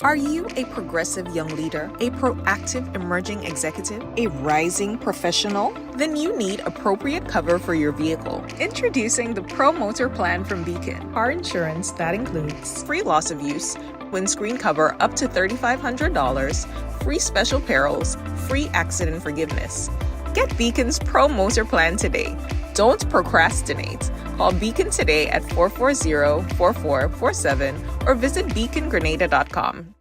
Are you a progressive young leader, a proactive emerging executive, a rising professional? Then you need appropriate cover for your vehicle. Introducing the Pro Motor Plan from Beacon. Car insurance that includes free loss of use, windscreen cover up to $3,500, free special perils, free accident forgiveness. Get Beacon's Pro Motor Plan today. Don't procrastinate. Call Beacon today at 440-4447 or visit beacongrenada.com.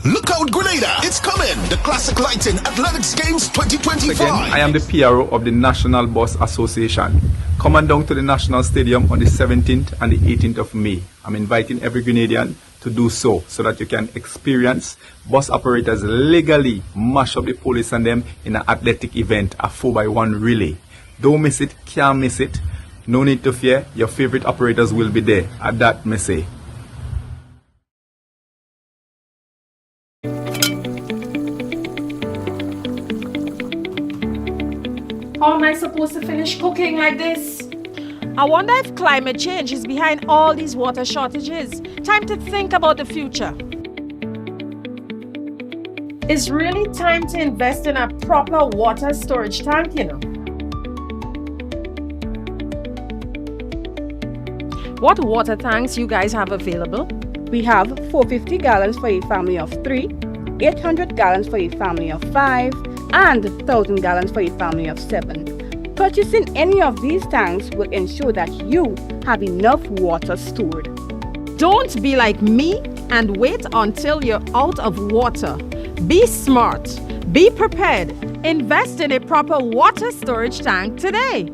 Look out, Grenada! It's coming! The Classic Lighting Athletics Games 2025. Again, I am the PRO of the National Bus Association. Come on down to the National Stadium on the 17th and the 18th of May. I'm inviting every Grenadian to do so that you can experience bus operators legally mash up the police and them in an athletic event, a 4x1 relay. Don't miss it, can't miss it. No need to fear, your favorite operators will be there. At that, me say. How am I supposed to finish cooking like this? I wonder if climate change is behind all these water shortages. Time to think about the future. It's really time to invest in a proper water storage tank, you know. What water tanks you guys have available? We have 450 gallons for a family of 3, 800 gallons for a family of 5, and 1,000 gallons for a family of 7. Purchasing any of these tanks will ensure that you have enough water stored. Don't be like me and wait until you're out of water. Be smart. Be prepared. Invest in a proper water storage tank today.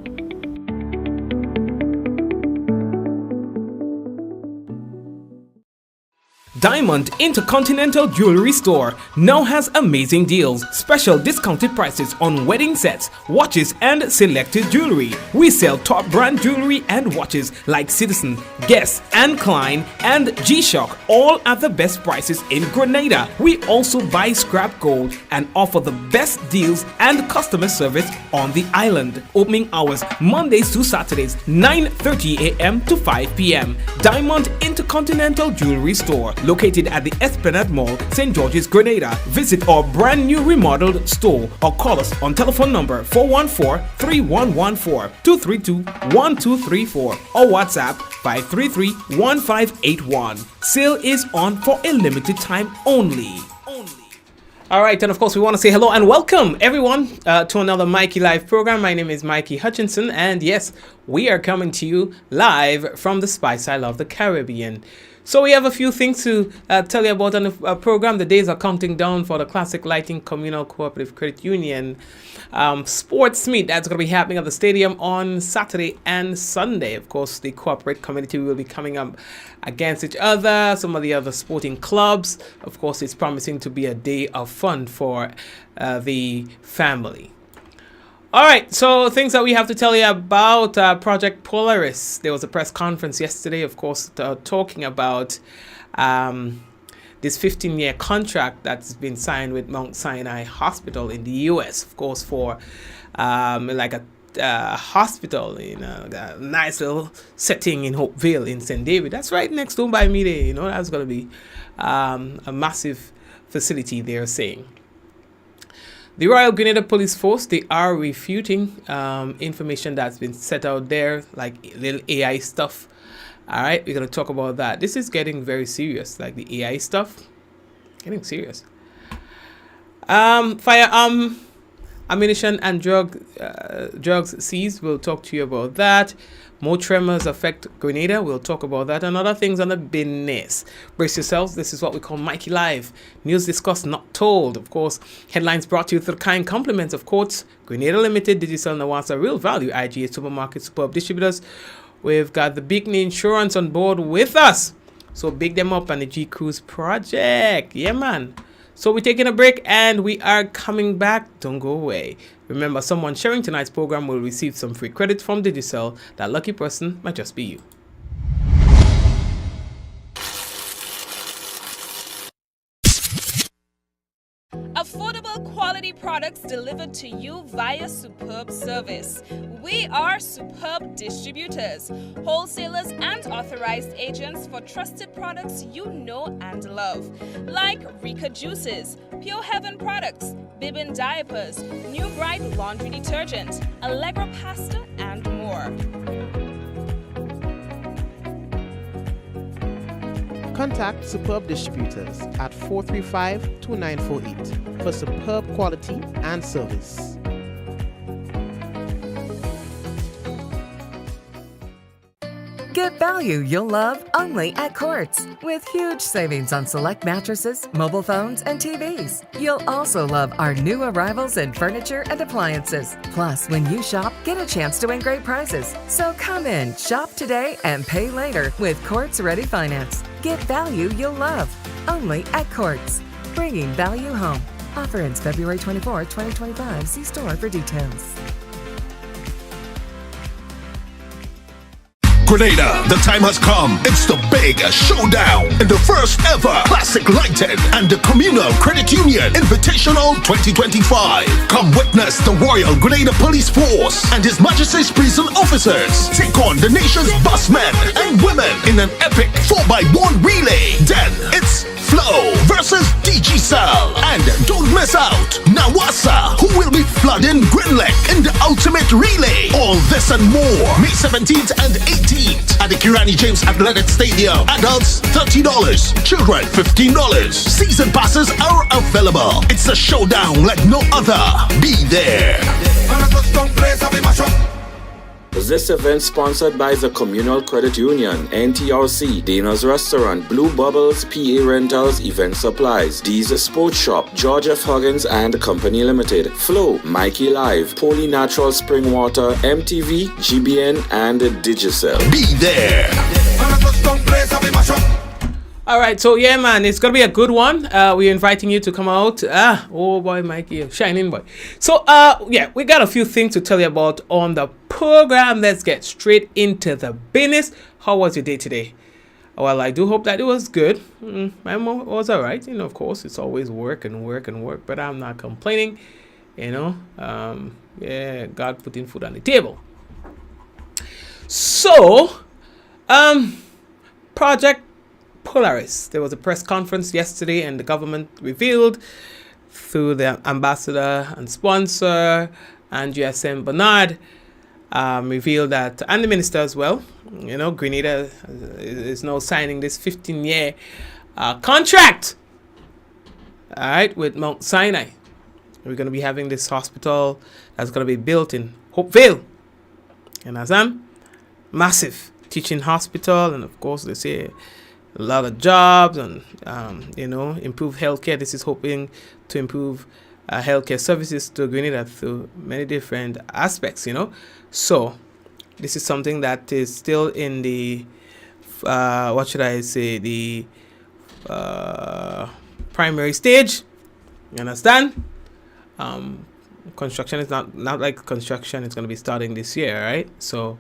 Diamond Intercontinental Jewelry Store now has amazing deals, special discounted prices on wedding sets, watches and selected jewelry. We sell top brand jewelry and watches like Citizen, Guess and Klein and G-Shock, all at the best prices in Grenada. We also buy scrap gold and offer the best deals and customer service on the island. Opening hours Mondays to Saturdays 9:30 a.m. to 5 p.m. Diamond Intercontinental Jewelry Store, located at the Esplanade Mall, St. George's, Grenada. Visit our brand new remodeled store or call us on telephone number 414-3114, 232-1234 or WhatsApp 533-1581. Sale is on for a limited time only. All right, and of course we want to say hello and welcome everyone to another Mikey Live program. My name is Mikey Hutchinson, and yes, we are coming to you live from the Spice Isle of the Caribbean. So we have a few things to tell you about on the program. The days are counting down for the Classic Lighting Communal Cooperative Credit Union sports meet. That's going to be happening at the stadium on Saturday and Sunday. Of course, the corporate community will be coming up against each other, some of the other sporting clubs. Of course, it's promising to be a day of fun for the family. All right, so things that we have to tell you about Project Polaris. There was a press conference yesterday, of course, talking about this 15-year contract that's been signed with Mount Sinai Hospital in the U.S., of course, for like a hospital in a nice little setting in Hopeville in St. David. That's right next door by me there. You know, that's going to be a massive facility, they're saying. The Royal Grenada Police Force, they are refuting information that's been set out there, like little AI stuff. All right, we're going to talk about that. This is getting very serious, like the AI stuff. Getting serious. Firearm, ammunition and drugs seized. We'll talk to you about that. More tremors affect Grenada. We'll talk about that and other things on the business. Brace yourselves. This is what we call Mikey Live. News discussed, not told. Of course, headlines brought to you through kind compliments of Courts, Grenada Limited, Digicel Nawasa, Real Value, IGA Supermarket, Superb Distributors. We've got the Beacon Insurance on board with us. So big them up on the G Cruise project. Yeah, man. So we're taking a break and we are coming back. Don't go away. Remember, someone sharing tonight's program will receive some free credit from Digicel. That lucky person might just be you. Affordable quality products delivered to you via superb service. We are Superb Distributors, wholesalers and authorized agents for trusted products you know and love, like Rika Juices, Pure Heaven products, Bibbin diapers, New Bright laundry detergent, Allegra pasta, and more. Contact Superb Distributors at 435-2948 for superb quality and service. Get value you'll love only at Quartz. With huge savings on select mattresses, mobile phones, and TVs. You'll also love our new arrivals in furniture and appliances. Plus, when you shop, get a chance to win great prizes. So come in, shop today, and pay later with Quartz Ready Finance. Get value you'll love only at Quartz. Bringing value home. Offer ends February 24, 2025. See store for details. Grenada, the time has come. It's the big showdown in the first ever Classic Lighting and the Communal Credit Union Invitational 2025. Come witness the Royal Grenada Police Force and His Majesty's prison officers take on the nation's busmen and women in an epic 4x1 relay. Then it's Flow versus Digicel. And don't miss out, Nawasa, who will be flooding Grinlek in the ultimate relay. All this and more, May 17th and 18th at the Kirani James Athletic Stadium. Adults $30, children $15. Season passes are available. It's a showdown like no other. Be there. This event sponsored by the Communal Credit Union, NTRC, Dana's Restaurant, Blue Bubbles, PA Rentals, Event Supplies, Dee's Sports Shop, George F. Huggins and Company Limited, Flow, Mikey Live, Poly Natural Spring Water, MTV, GBN, and Digicel. Be there. All right, so yeah, man, it's gonna be a good one. We're inviting you to come out. Oh boy, Mikey, shining boy. So yeah, we got a few things to tell you about on the program. Let's get straight into the business. How was your day today? Well, I do hope that it was good. My mom was all right. You know, of course, it's always work and work and work, but I'm not complaining. You know, yeah, God putting food on the table. So, Project Polaris. There was a press conference yesterday and the government revealed through the ambassador and sponsor and USM Bernard revealed that, and the minister as well, you know, Grenada is now signing this 15-year contract, all right, with Mount Sinai. We're going to be having this hospital that's going to be built in Hopevale. And as massive teaching hospital, and of course they say a lot of jobs and, you know, improve healthcare. This is hoping to improve healthcare services to Grenada through many different aspects, you know. So this is something that is still in the, what should I say, the primary stage. You understand? Construction is not like construction. It's going to be starting this year, right? So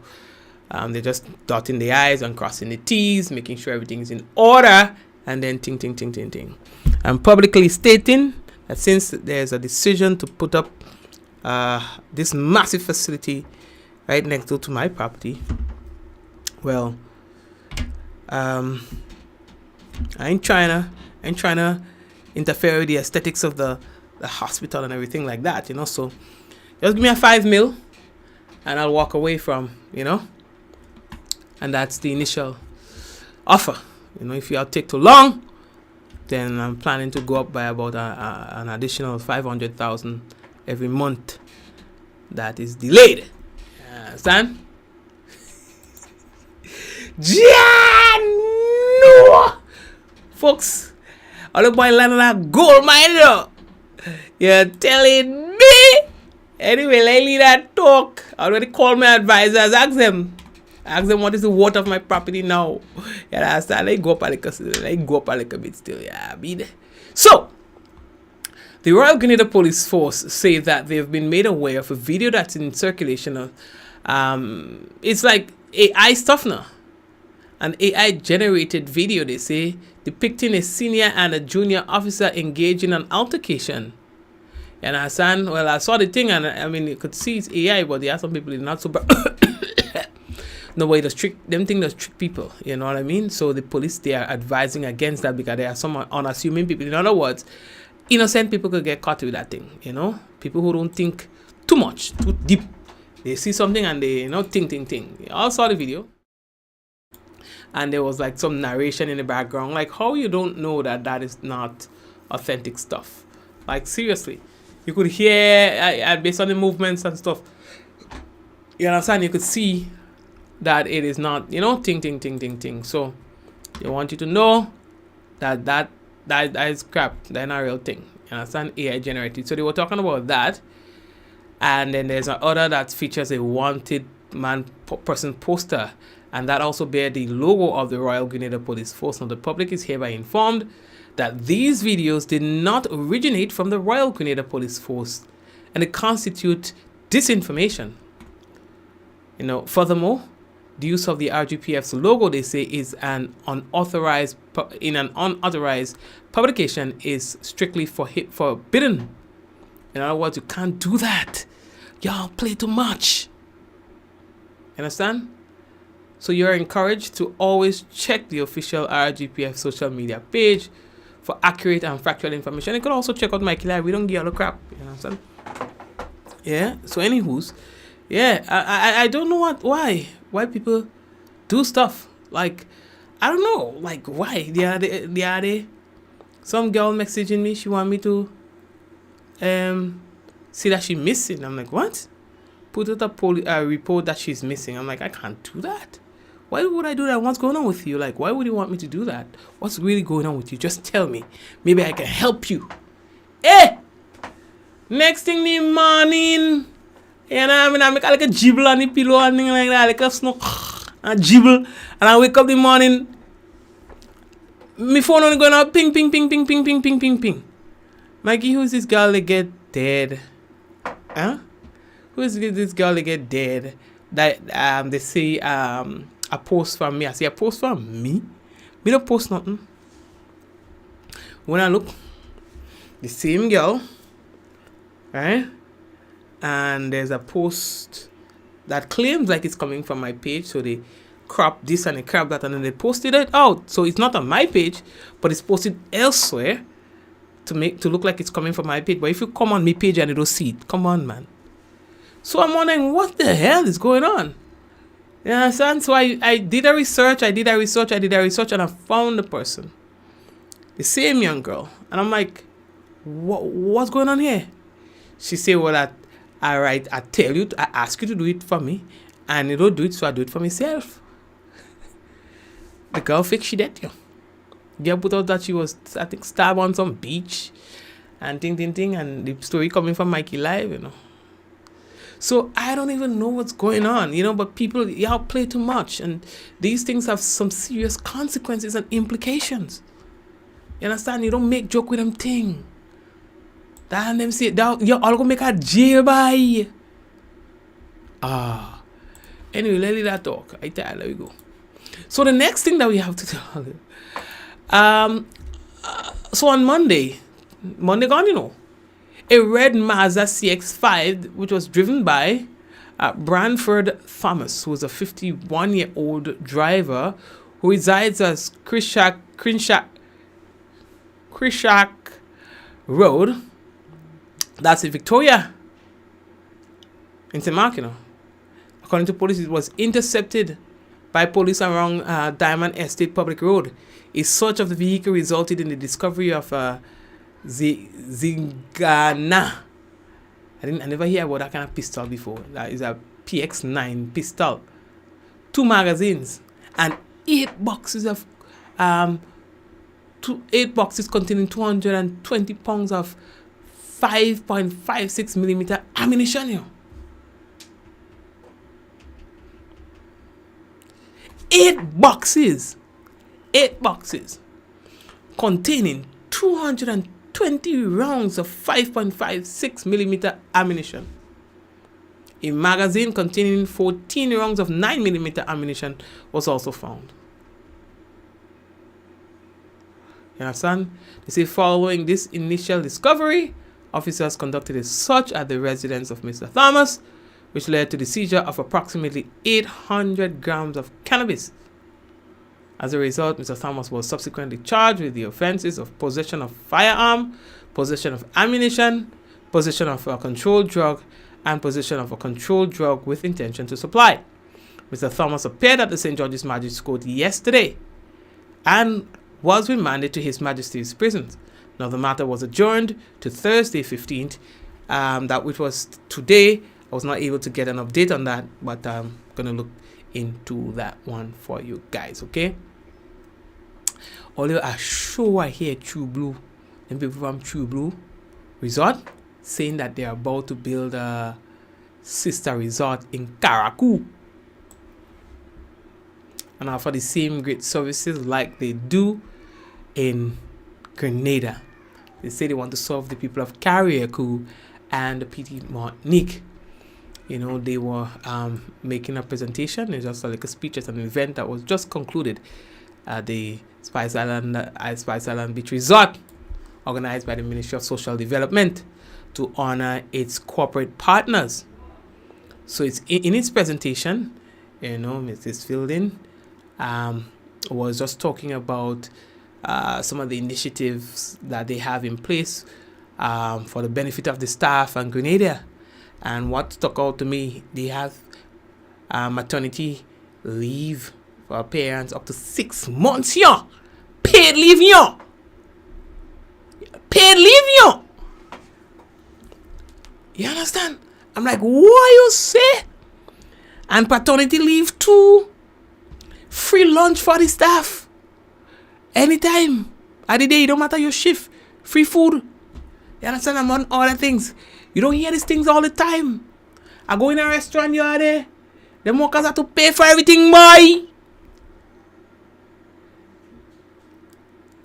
they're just dotting the I's and crossing the T's, making sure everything is in order, and then ting. I'm publicly stating that since there's a decision to put up this massive facility right next door to my property, well, I ain't trying to interfere with the aesthetics of the hospital and everything like that, you know. So just give me a 5 mil and I'll walk away from, you know. And that's the initial offer. You know, if you take too long, then I'm planning to go up by about an additional 500,000 every month that is delayed. Understand? No! Folks, all the boy landed that gold mine though. You're telling me? Anyway, lately that talk. I already called my advisors, ask them what is the worth of my property now. Yeah, understand? Let go up a little bit still. Yeah, be there. So, The Royal Grenada Police Force say that they've been made aware of a video that's in circulation of, it's like AI stuff now. An AI generated video, they say, depicting a senior and a junior officer engaged in an altercation. And I said, well, I saw the thing, and I mean, you could see it's AI, but there are some people that are not so bad. No way, them things does trick people, you know what I mean? So the police, they are advising against that because there are some unassuming people. In other words, innocent people could get caught with that thing, you know? People who don't think too much, too deep. They see something and they, think. I all saw the video. And there was like some narration in the background. Like, how you don't know that is not authentic stuff? Like, seriously. You could hear, based on the movements and stuff, you understand? You could see that it is not, ting. So, they want you to know that is crap. That's not a real thing. You understand? AI generated. So, they were talking about that. And then there's another that features a wanted person poster. And that also bears the logo of the Royal Grenada Police Force. Now, the public is hereby informed that these videos did not originate from the Royal Grenada Police Force, and they constitute disinformation. Furthermore, the use of the RGPF's logo, they say, is in an unauthorized publication is strictly forbidden. In other words, you can't do that. Y'all play too much. You understand? So you're encouraged to always check the official RGPF social media page for accurate and factual information. You can also check out Mikey Live. We don't give all the crap. You know what I'm saying? Yeah. So anywho's, yeah, I don't know why people do stuff. Like, I don't know. Like, why? The other some girl messaging me. She want me to see that she's missing. I'm like, what? Put out a report that she's missing. I'm like, I can't do that. Why would I do that? What's going on with you? Like, why would you want me to do that? What's really going on with you? Just tell me. Maybe I can help you. Next thing in the morning, I make like a jibble on the pillow and thing like that, like a snow, and jibble. And I wake up in the morning, my phone only going out, ping. Mikey, who's this girl that get dead? Huh? Who is this girl that get dead? That they say a post from me. I say a post from me? Me don't post nothing. When I look, the same girl, right? And there's a post that claims like it's coming from my page. So they crop this and they crop that and then they posted it out. So it's not on my page, but it's posted elsewhere to look like it's coming from my page. But if you come on my page and you don't see it, come on, man. So I'm wondering what the hell is going on. You understand? So I did a research, and I found the person. The same young girl. And I'm like, what's going on here? She said, well, I tell you, I ask you to do it for me, and you don't do it, so I do it for myself. The girl fake she dead, yo. Girl put out that she was, I think, stabbed on some beach, and thing, and the story coming from Mikey Live, So I don't even know what's going on, but people, y'all play too much. And these things have some serious consequences and implications. You understand? You don't make joke with them thing. That them say, you're all gonna make a jail by. Anyway, let that talk. Let me go. So the next thing that we have to tell you. So on Monday gone, a red Mazda CX-5, which was driven by Branford Thomas, who is a 51-year-old driver who resides at Crishak Road. That's in Victoria, in St. Mark, According to police, it was intercepted by police around Diamond Estate Public Road. A search of the vehicle resulted in the discovery of Zingana. I never hear about that kind of pistol before. That is a PX9 pistol. 2 magazines and 8 boxes of 8 boxes containing 220 pounds of 5.56 millimeter ammunition. 8 boxes containing 220 20 rounds of 5.56 millimeter ammunition. A magazine containing 14 rounds of 9 millimeter ammunition was also found. You understand? They say following this initial discovery, officers conducted a search at the residence of Mr. Thomas, which led to the seizure of approximately 800 grams of cannabis. As a result, Mr. Thomas was subsequently charged with the offenses of possession of firearm, possession of ammunition, possession of a controlled drug, and possession of a controlled drug with intention to supply. Mr. Thomas appeared at the St. George's Magistrates Court yesterday and was remanded to His Majesty's prisons. Now the matter was adjourned to Thursday 15th, that which was today. I was not able to get an update on that, but I'm going to look into that one for you guys, okay? Although I sure I hear True Blue, and people from True Blue Resort saying that they're about to build a sister resort in Karakou and offer the same great services like they do in Grenada. They say they want to serve the people of Carriacou and the Petite Martinique. You know, they were making a presentation. It's just like a speech at an event that was just concluded at the Spice Island Beach Resort, organized by the Ministry of Social Development to honor its corporate partners. So it's in its presentation, you know, Mrs. Fielding was just talking about some of the initiatives that they have in place for the benefit of the staff and Grenada. And what stuck out to me, they have maternity leave for parents up to 6 months here. Paid leave here. Paid leave here. You understand? I'm like, what you say? And paternity leave too. Free lunch for the staff. Anytime. At the day, it don't matter your shift. Free food. You understand? I'm on all the things. You don't hear these things all the time. I go in a restaurant, you are there. The workers have to pay for everything, boy.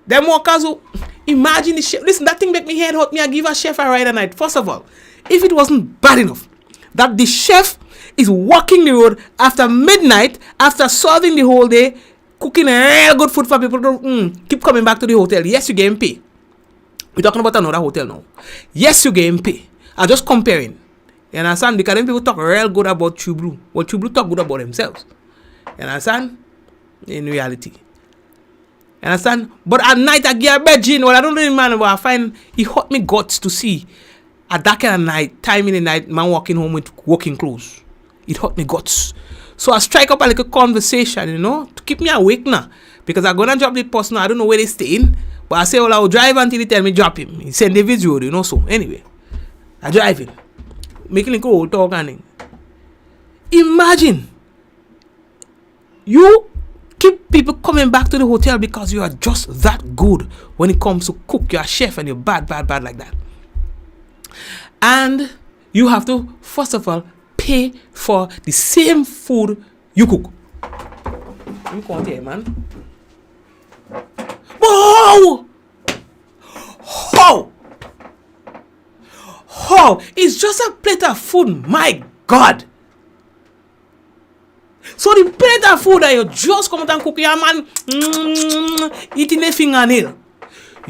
Them workers who imagine the chef. Listen, that thing make me head hot. Me, I give a chef a ride a night. First of all, if it wasn't bad enough that the chef is walking the road after midnight, after serving the whole day, cooking real good food for people to keep coming back to the hotel. Yes, you get pay. We're talking about another hotel now. Yes, you get pay. I'm just comparing. You understand? Because then people talk real good about True Blue. Well, True Blue talk good about themselves. You understand? In reality. You understand? But at night I get a bed, well, I don't know, man, but I find it hurt me guts to see at that kind of night, time in the night, man walking home with working clothes. It hurt me guts. So I strike up a little conversation, you know, to keep me awake now. Because I'm gonna drop the person, I don't know where they stay in. But I say, well, I'll drive until he tell me drop him. He send the video, you know, so anyway. I drive in. Making a cool talk and imagine you keep people coming back to the hotel because you are just that good when it comes to cook. You're a chef and you're bad like that. And you have to, first of all, pay for the same food you cook. You can't hear, man. Whoa! How? How? It's just a plate of food, my God. So the plate of food that you just come out and cook, your man, eating a fingernail.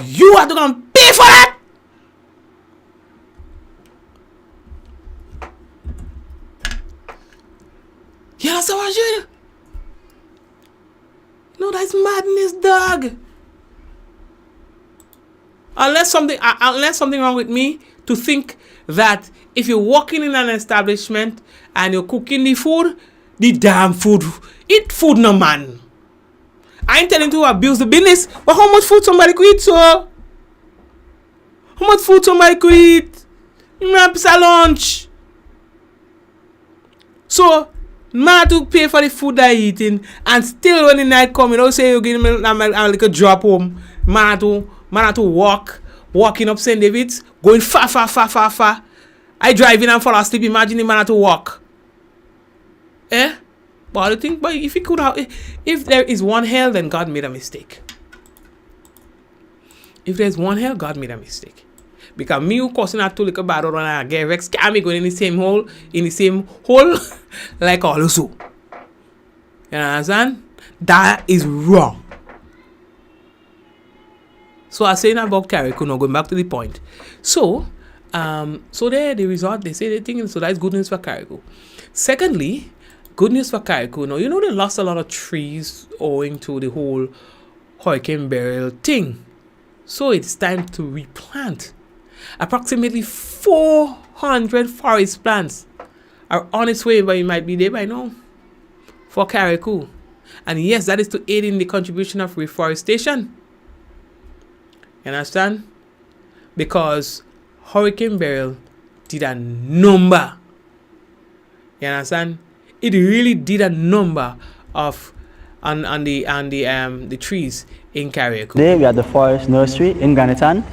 You have to go and pay for that. You understand what I'm saying? No, that's madness, dog. Unless something wrong with me to think that if you're working in an establishment and you're cooking the food, the damn food, eat food, no man. I ain't telling you to abuse the business, but how much food somebody could eat, so? How much food somebody could eat? You have a lunch. So, man to pay for the food I eating, and still when the night come, you know, say you give me a little drop home, man to walking up St. David's, going far. I driving and fall asleep, imagine the man to walk. Eh? But I think, but if he could have, if there is one hell, then God made a mistake. If there's one here, God made a mistake. Because me who causing that to look bad or I get Rex can me going in the same hole like also. You understand? That is wrong. So I saying about Carriacou, now going back to the point. So there the result, they say they think so that's good news for Carriacou. Secondly, good news for Carriacou. Now, you know they lost a lot of trees owing to the whole Hurricane Beryl thing. So it's time to replant. Approximately 400 forest plants are on its way, but it might be there by now for Carriacou. And yes, that is to aid in the contribution of reforestation. You understand? Because Hurricane Beryl did a number. You understand? It really did a number of on the trees in Carriacou. Today we are at the forest nursery in Granitan,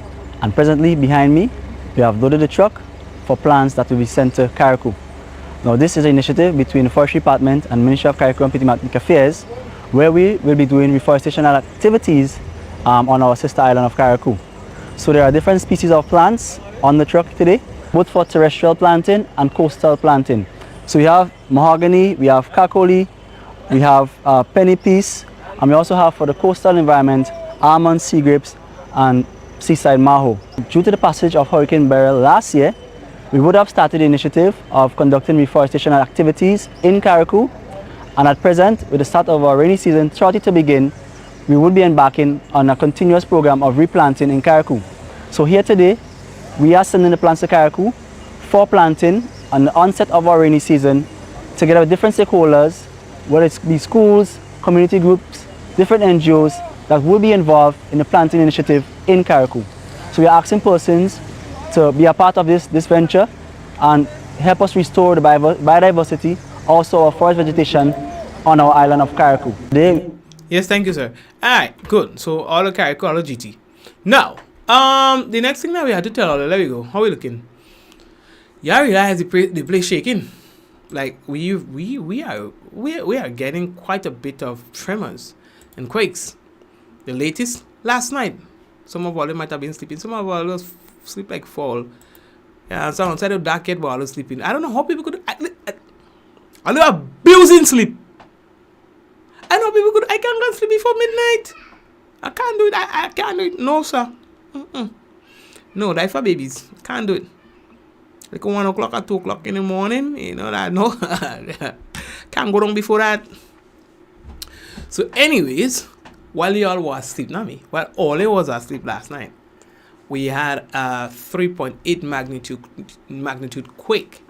and presently behind me we have loaded the truck for plants that will be sent to Carriacou. Now this is an initiative between the Forestry Department and Ministry of Carriacou and Climatic Affairs, where we will be doing reforestation activities on our sister island of Carriacou. So there are different species of plants on the truck today, both for terrestrial planting and coastal planting. So we have mahogany, we have kakoli, we have penny piece, and we also have for the coastal environment almond, sea grapes, and seaside maho. Due to the passage of Hurricane Beryl last year, we would have started the initiative of conducting reforestation activities in Carriacou, and at present, with the start of our rainy season shortly to begin, we will be embarking on a continuous program of replanting in Carriacou. So here today, we are sending the plants to Carriacou for planting on the onset of our rainy season, together with different stakeholders, whether it be schools, community groups, different NGOs that will be involved in the planting initiative in Carriacou. So we are asking persons to be a part of this venture and help us restore the biodiversity, also our forest vegetation on our island of Carriacou. Yes, thank you, sir. Alright, good. So all of Carriacou, all of GT. Now, the next thing that we had to tell all, there we go. How we looking? Yeah, realize the place shaking. Like we are getting quite a bit of tremors and quakes. The latest last night. Some of all might have been sleeping. Some of all was sleep like fall. Yeah, some outside of dark yet while sleeping. I don't know how people could. I know abusing sleep. I know people could. I can't go sleep before midnight. I can't do it. I can't do it. No, sir. No, that's for babies. Can't do it. Like 1 o'clock or 2 o'clock in the morning, you know that. No, can't go down before that. So, anyways, while y'all was asleep, not me. While all it was asleep last night, we had a 3.8 magnitude quake.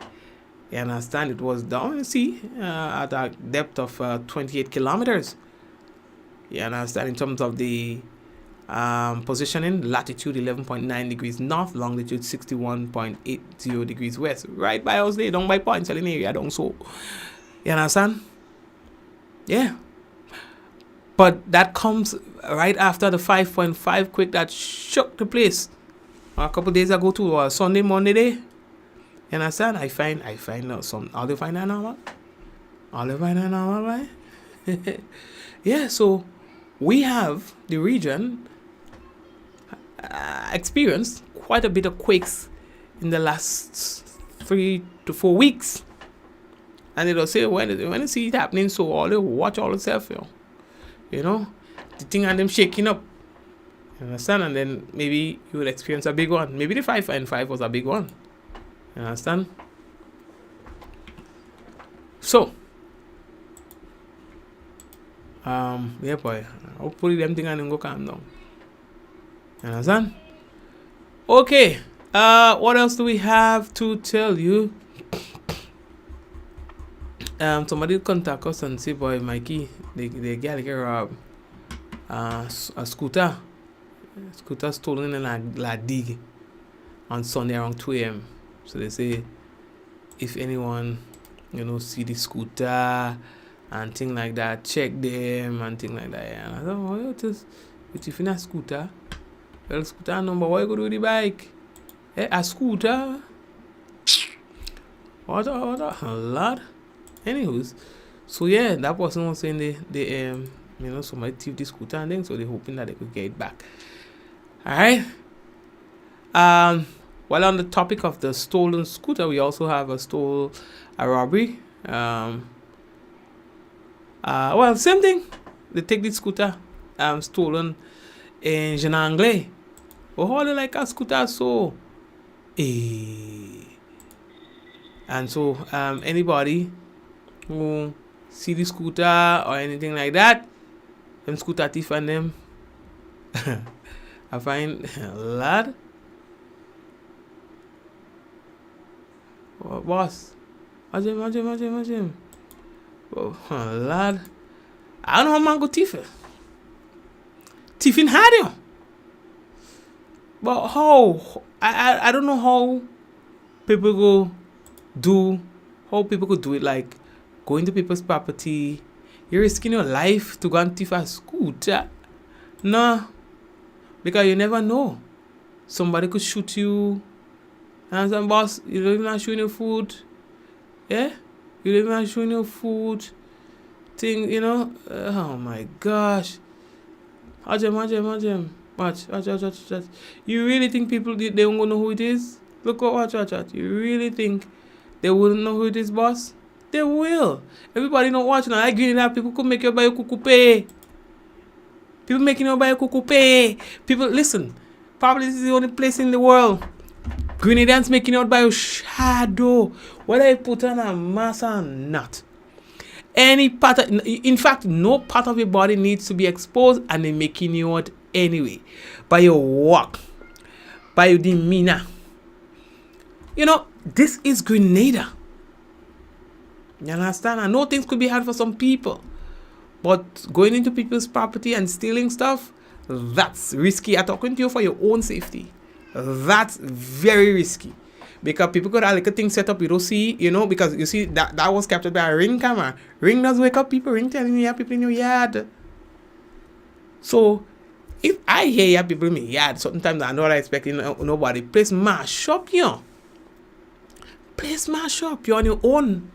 You understand? It was down, you see, at a depth of 28 kilometers. You understand? In terms of the positioning, latitude 11.9 degrees north, longitude 61.80 degrees west. Right by us there, down by Point Selling area, down so. You understand? Yeah. But that comes right after the 5.5 quake that shook the place a couple days ago to Sunday, Monday day. You understand? I find some. All they find that normal? All they find that normal, right? Yeah, so we have the region experienced quite a bit of quakes in the last 3 to 4 weeks. And it'll say when you see it happening, so all you watch all yourself, you know, the thing and them shaking up. You understand? And then maybe you will experience a big one. Maybe the 5.5 was a big one. You understand? So, yeah, boy. Hopefully, them thing and them go calm down. You understand? Okay. What else do we have to tell you? Somebody contact us and say, boy, Mikey, they get robbed. A scooter. Scooter stolen in La Digue on Sunday around 2 a.m. So they say, if anyone, see the scooter and thing like that, check them and thing like that. And I thought, if you find a scooter, well, scooter number, what you go do with the bike? A scooter? What a lot. Anyways, so yeah, that person was saying they somebody thieved the scooter and thing, so they're hoping that they could get it back. Alright. While on the topic of the stolen scooter, we also have a robbery. Well, same thing. They take the scooter stolen in Jenangle. Oh, how they like a scooter so? And so anybody who see the scooter or anything like that, them scooter thief and them, I find lad. Oh, boss, watch him. Oh, lad, I don't know how man go thief it. Thiefing hard, yo. But how? I don't know how people go do. How people could do it, like go into people's property. You're risking your life to go and thief a scooter. No, because you never know. Somebody could shoot you. And some boss, you don't even have showing your food. Yeah? You don't even have showing your food. Thing, you know? Oh my gosh. Watch him. Watch. You really think people, they won't know who it is? Look, watch. You really think they wouldn't know who it is, boss? They will. Everybody not watching. I agree that people could make you buy a kukupe. People making you buy a kukupe. People, listen. Probably this is the only place in the world. Grenadians making out by a shadow. Whether you put on a mask or not. Any part of, in fact, no part of your body needs to be exposed, and they're making you out anyway. By your walk. By your demeanor. You know, this is Grenada. You understand? I know things could be hard for some people. But going into people's property and stealing stuff, that's risky. I'm talking to you for your own safety. That's very risky. Because people could have like a thing set up you don't see, you know, because you see that was captured by a Ring camera. Ring does wake up people, Ring telling you have people in your yard. So if I hear you have people in my yard, sometimes I know what I expect, nobody. Place mash up, you know. Place mash up, you're on your own.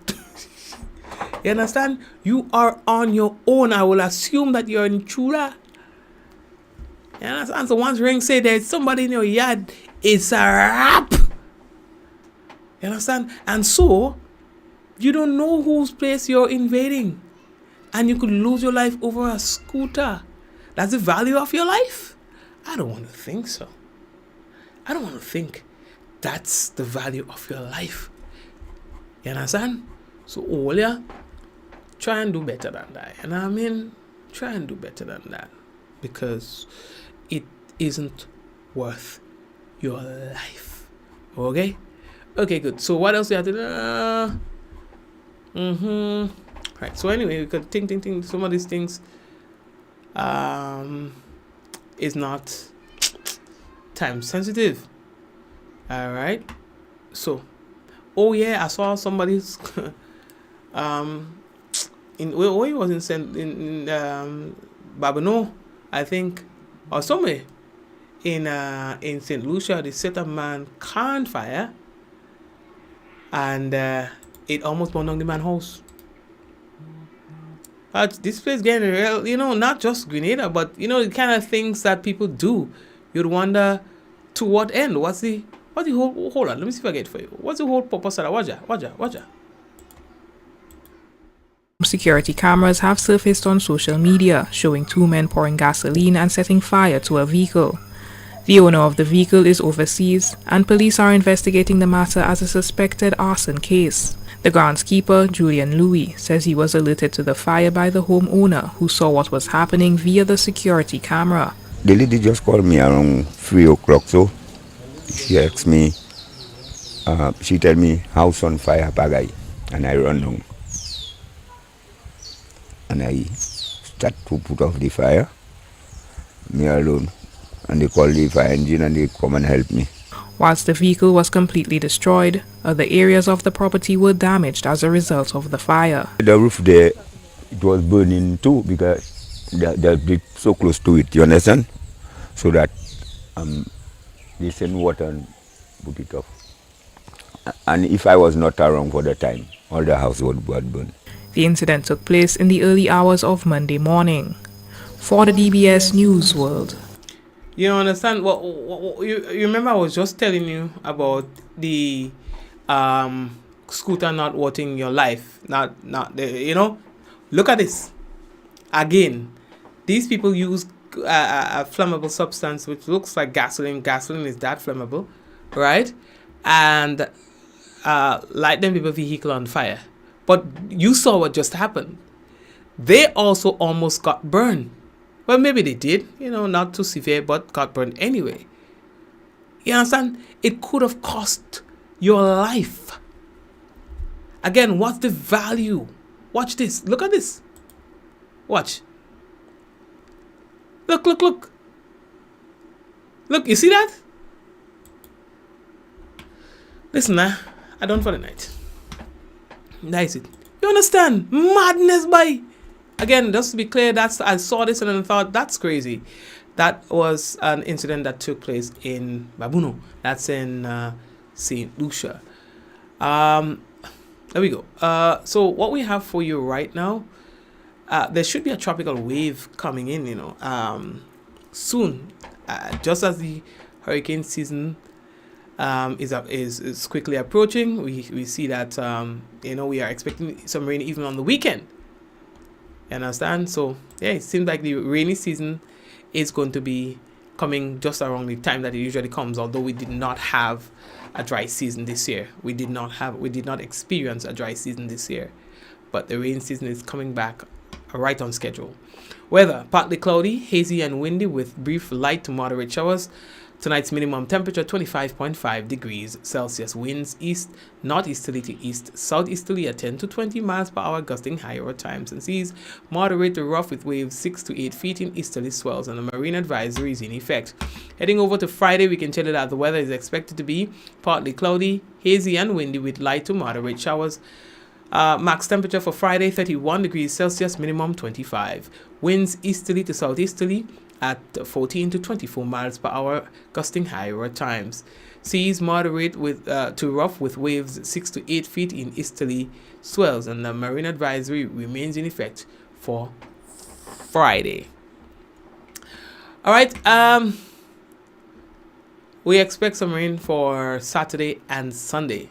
You understand? You are on your own. I will assume that you're an intruder. You understand? So once Ring say there's somebody in your yard, it's a wrap. You understand? And so, you don't know whose place you're invading. And you could lose your life over a scooter. That's the value of your life? I don't want to think so. I don't want to think that's the value of your life. You understand? So, Olia, try and do better than that. And I mean, try and do better than that. Because it isn't worth your life. Okay? Okay, good. So what else do you have to do? Right. So anyway, we could think. Some of these things is not time sensitive. Alright. So I saw somebody's he was in Babano, I think, or somewhere in St. Lucia. They set a man car on fire. And it almost burned down the man's house. But this place getting real, you know, not just Grenada, but, you know, the kind of things that people do. You'd wonder to what end? What's the whole, hold on, let me see if I get it for you. What's the whole purpose of that? Waja. Security cameras have surfaced on social media, showing two men pouring gasoline and setting fire to a vehicle. The owner of the vehicle is overseas, and police are investigating the matter as a suspected arson case. The groundskeeper, Julian Louis, says he was alerted to the fire by the homeowner, who saw what was happening via the security camera. The lady just called me around 3 o'clock, so she asked me, she tell me, house on fire, bagay, and I run down. And I start to put off the fire, me alone. And they call the fire engine and they come and help me. Whilst the vehicle was completely destroyed, other areas of the property were damaged as a result of the fire. The roof there, it was burning too because they're so close to it, you understand? So that they send water and put it off. And if I was not around for the time, all the house would burn. The incident took place in the early hours of Monday morning. For the DBS News World. You understand? You remember I was just telling you about the scooter not watering your life. Look at this. Again, these people use a flammable substance which looks like gasoline. Gasoline is that flammable, right? And light them with a vehicle on fire. But you saw what just happened. They also almost got burned. Well, maybe they did, not too severe, but got burned anyway. You understand? It could have cost your life. Again, what's the value? Watch this. Look at this. Watch. Look. Look, you see that? Listen, I done for the night. That is it. You understand? Madness, boy. Again, just to be clear, I saw this and I thought, that's crazy. That was an incident that took place in Babuno. That's in St. Lucia. There we go. So what we have for you right now, there should be a tropical wave coming in, soon. Just as the hurricane season is quickly approaching, we see that, we are expecting some rain even on the weekend. You understand? So, yeah, it seems like the rainy season is going to be coming just around the time that it usually comes, although we did not have a dry season this year. We did not experience a dry season this year. But the rain season is coming back right on schedule. Weather, partly cloudy, hazy and windy with brief light to moderate showers. Tonight's minimum temperature 25.5 degrees Celsius. Winds east, northeasterly to east, southeasterly at 10 to 20 miles per hour, gusting higher at times, and seas moderate to rough with waves 6 to 8 feet in easterly swells, and the marine advisory is in effect. Heading over to Friday, we can tell you that the weather is expected to be partly cloudy, hazy and windy with light to moderate showers. Max temperature for Friday 31 degrees Celsius, minimum 25. Winds easterly to southeasterly at 14 to 24 miles per hour, gusting higher at times. Seas moderate to rough with waves 6 to 8 feet in easterly swells, and the marine advisory remains in effect for Friday. All right. We expect some rain for Saturday and Sunday.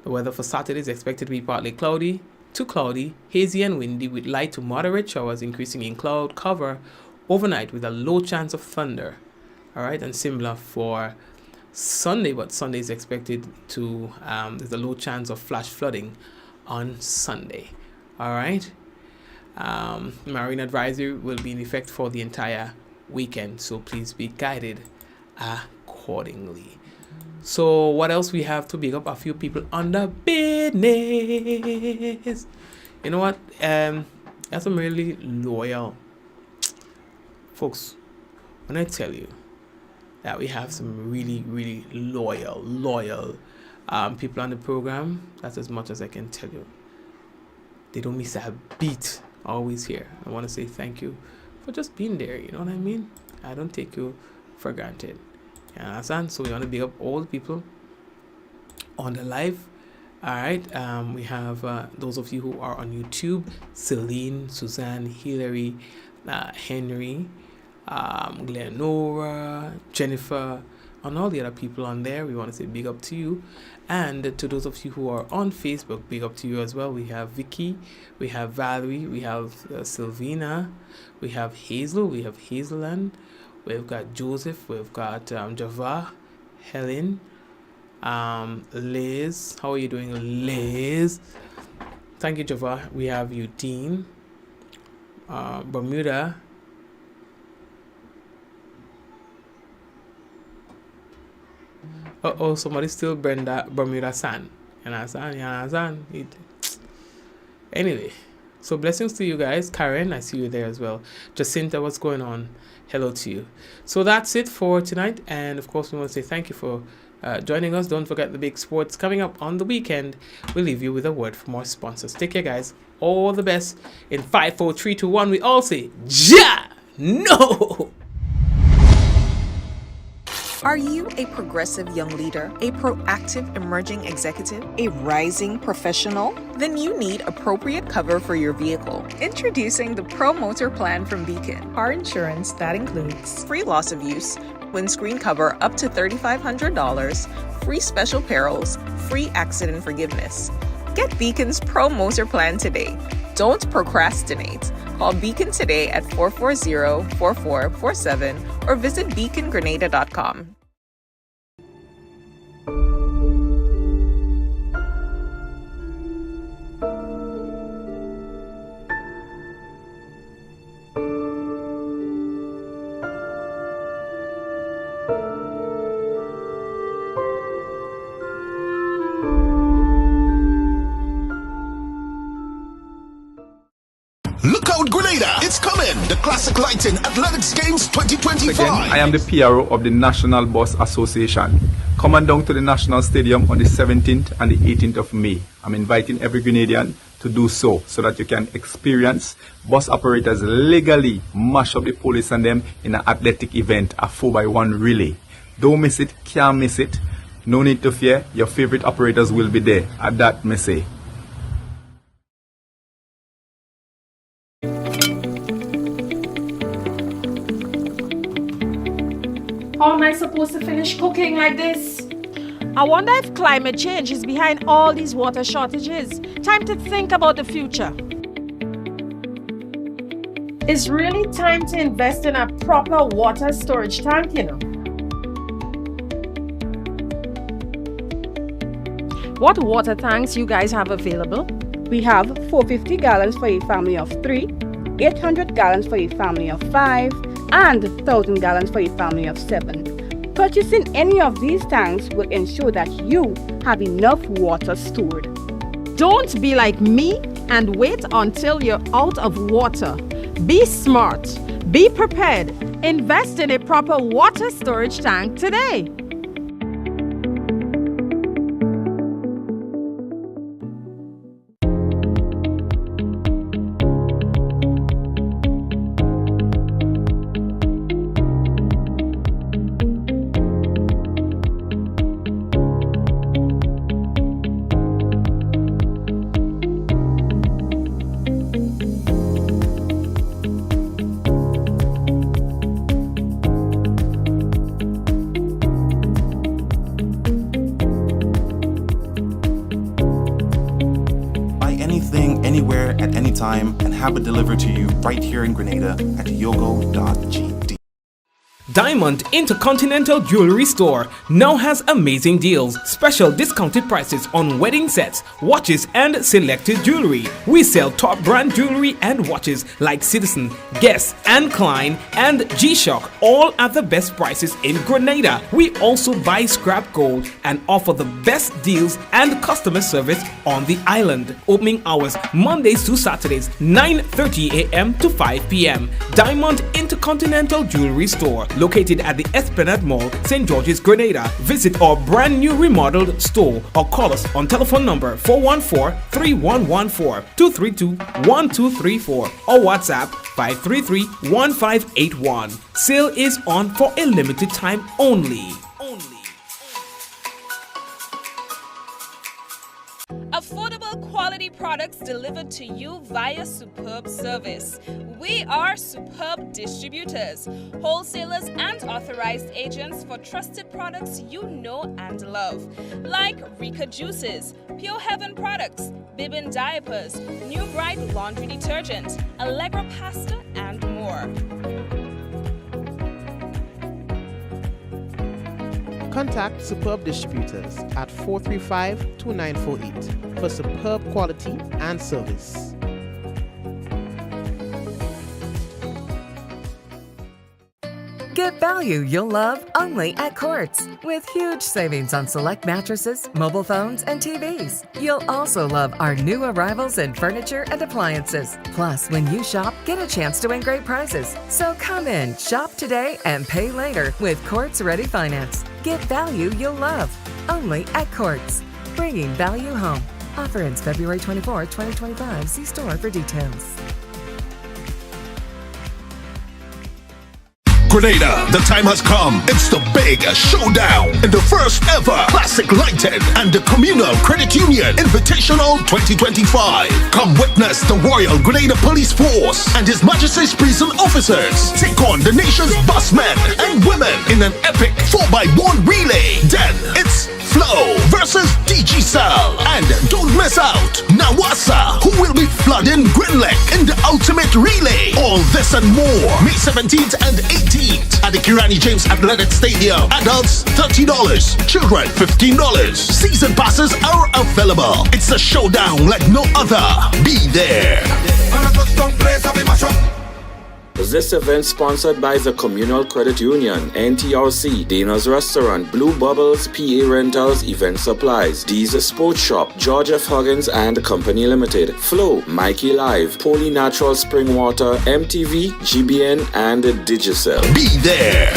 The weather for Saturday is expected to be partly cloudy to cloudy, hazy and windy with light to moderate showers, increasing in cloud cover overnight with a low chance of thunder. All right, and similar for Sunday, but Sunday is expected to there's a low chance of flash flooding on Sunday. All right, marine advisory will be in effect for the entire weekend, so please be guided accordingly. So what else we have to big up? A few people on the business. You know what? There's some really loyal folks. When I tell you that we have some really, really loyal people on the program, that's as much as I can tell you. They don't miss a beat. Always here. I want to say thank you for just being there. You know what I mean? I don't take you for granted. You understand? So we want to big up all the people on the live. All right. We have those of you who are on YouTube: Celine, Suzanne, Hillary, Henry, Glenora, Jennifer, and all the other people on there. We want to say big up to you. And to those of you who are on Facebook, big up to you as well. We have Vicky, we have Valerie, we have Sylvina, we have Hazel, we have Hazeland, we've got Joseph, we've got Java, Helen, Liz. How are you doing, Liz? Thank you, Java. We have Eugene, Bermuda. Oh, somebody still Brenda Bermuda San. You understand? Anyway, so blessings to you guys. Karen, I see you there as well. Jacinta, what's going on? Hello to you. So that's it for tonight. And of course, we want to say thank you for joining us. Don't forget the big sports coming up on the weekend. We'll leave you with a word from our sponsors. Take care, guys. All the best. In 5, 4, 3, 2, 1, we all say, Ja! No! Are you a progressive young leader, a proactive emerging executive, a rising professional? Then you need appropriate cover for your vehicle. Introducing the Pro Motor Plan from Beacon. Car insurance that includes free loss of use, windscreen cover up to $3,500, free special perils, free accident forgiveness. Get Beacon's Pro Motor Plan today. Don't procrastinate. Call Beacon today at 440-4447 or visit beacongrenada.com. Look out, Grenada! It's coming! The Classic Lighting Athletics Games 2025. Again, I am the PRO of the National Bus Association. Come on down to the National Stadium on the 17th and the 18th of May. I'm inviting every Grenadian to do so that you can experience bus operators legally mash up the police and them in an athletic event, a 4x1 relay. Don't miss it, can't miss it. No need to fear, your favorite operators will be there. At that, me say. How am I supposed to finish cooking like this? I wonder if climate change is behind all these water shortages. Time to think about the future. It's really time to invest in a proper water storage tank, you know. What water tanks you guys have available? We have 450 gallons for a family of 3, 800 gallons for a family of 5, and 1,000 gallons for a family of 7. Purchasing any of these tanks will ensure that you have enough water stored. Don't be like me and wait until you're out of water. Be smart. Be prepared. Invest in a proper water storage tank today. Anywhere at any time and have it delivered to you right here in Grenada at yogo.gd. Diamond Intercontinental Jewelry Store now has amazing deals, special discounted prices on wedding sets, watches and selected jewelry. We sell top brand jewelry and watches like Citizen, Guess and Klein and G-Shock, all at the best prices in Grenada. We also buy scrap gold and offer the best deals and customer service on the island. Opening hours Mondays to Saturdays 9:30 a.m. to 5 p.m. Diamond Intercontinental Jewelry Store, located at the Esplanade Mall, St. George's, Grenada. Visit our brand new remodeled store or call us on telephone number 414-3114, 232-1234 or WhatsApp 533-1581. Sale is on for a limited time only. Affordable quality products delivered to you via superb service. We are Superb Distributors, wholesalers and authorized agents for trusted products you know and love, like Rika Juices, Pure Heaven products, Bibbin diapers, New Bright laundry detergent, Allegra pasta, and more. Contact Superb Distributors at 435-2948 for superb quality and service. Get value you'll love only at Quartz. With huge savings on select mattresses, mobile phones, and TVs. You'll also love our new arrivals in furniture and appliances. Plus, when you shop, get a chance to win great prizes. So come in, shop today, and pay later with Quartz Ready Finance. Get value you'll love only at Quartz. Bringing value home. Offer ends February 24, 2025. See store for details. Grenada, the time has come. It's the big showdown in the first ever Classic Lighted and the Communal Credit Union Invitational 2025. Come witness the Royal Grenada Police Force and His Majesty's prison officers take on the nation's busmen and women in an epic 4x1 relay. Then it's Flow versus DG Cell. And don't miss out, Nawasa, who will be flooding Grinlek in the ultimate relay. All this and more, May 17th and 18th at the Kirani James Athletic Stadium. Adults $30, children $15. Season passes are available. It's a showdown like no other. Be there. This event sponsored by the Communal Credit Union, NTRC, Dana's Restaurant, Blue Bubbles, PA Rentals, Event Supplies, Dee's Sports Shop, George F. Huggins and Company Limited, Flow, Mikey Live, Poly Natural Spring Water, MTV, GBN and Digicel. Be there.